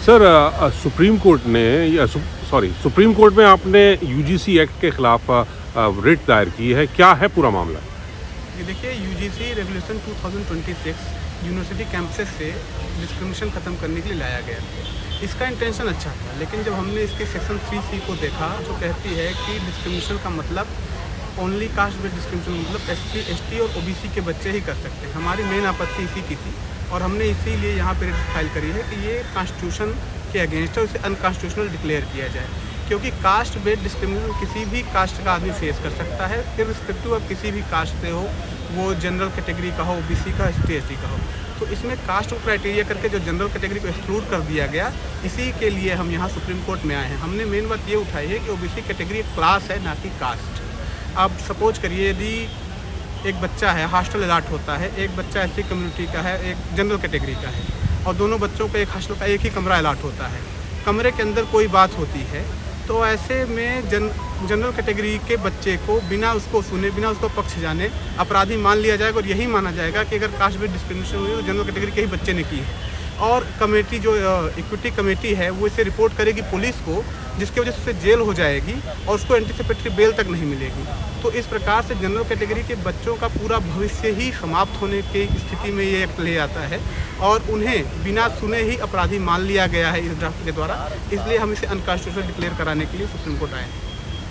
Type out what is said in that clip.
Sir supreme court ने supreme court में आपने यूजीसी एक्ट के खिलाफ रिट दायर की है, क्या है पूरा मामला? ये देखिए, यूजीसी रेगुलेशन 2026 यूनिवर्सिटी कैंपसेस से डिस्क्रिमिनेशन ख़त्म करने के लिए लाया गया। इसका इंटेंशन अच्छा था, लेकिन जब हमने इसके सेक्शन 3C को देखा जो कहती है कि डिस्क्रिमिनेशन का मतलब ओनली कास्ट बेस्ड डिस्क्रिमिनेशन, मतलब SC ST और OBC के बच्चे ही कर सकते हैं। हमारी मेन आपत्ति इसी की थी और हमने इसीलिए यहाँ पर फाइल करी है कि ये कॉन्स्टिट्यूशन के अगेंस्ट है, उसे अनकॉन्स्टिट्यूशनल डिक्लेयर किया जाए, क्योंकि कास्ट बेस्ड डिस्क्रिमिनेशन किसी भी कास्ट का आदमी फेस कर सकता है, इर्रिस्पेक्टिव ऑफ किसी भी कास्ट से हो, वो जनरल कैटेगरी का हो, OBC का, ST ST का हो। तो इसमें कास्ट को क्राइटेरिया करके जो जनरल कैटेगरी को एक्सक्लूड कर दिया गया, इसी के लिए हम यहाँ सुप्रीम कोर्ट में आए हैं। हमने मेन बात ये उठाई है कि OBC कैटेगरी एक क्लास है, ना कि कास्ट। अब सपोज करिए, यदि एक बच्चा है, हॉस्टल अलाट होता है, एक बच्चा SC कम्युनिटी का है, एक जनरल कैटेगरी का है, और दोनों बच्चों को एक हॉस्टल का एक ही कमरा अलाट होता है, कमरे के अंदर कोई बात होती है, तो ऐसे में जनरल कैटेगरी के बच्चे को बिना उसको सुने, बिना उसको पक्ष जाने अपराधी मान लिया जाएगा और यही माना जाएगा कि अगर कास्ट बेस्ड डिस्क्रिमिनेशन हुई तो जनरल कैटेगरी के ही बच्चे ने की है। और कमेटी जो इक्विटी कमेटी है वो इसे रिपोर्ट करेगी पुलिस को, जिसकी वजह से उसे जेल हो जाएगी और उसको एंटीसिपेटरी बेल तक नहीं मिलेगी। तो इस प्रकार से जनरल कैटेगरी के बच्चों का पूरा भविष्य ही समाप्त होने की स्थिति में ये एक्ट ले आता है और उन्हें बिना सुने ही अपराधी मान लिया गया है इस ड्राफ्ट के द्वारा। इसलिए हम इसे अनकॉन्स्टिट्यूशनल डिक्लेयर कराने के लिए सुप्रीम कोर्ट आए हैं।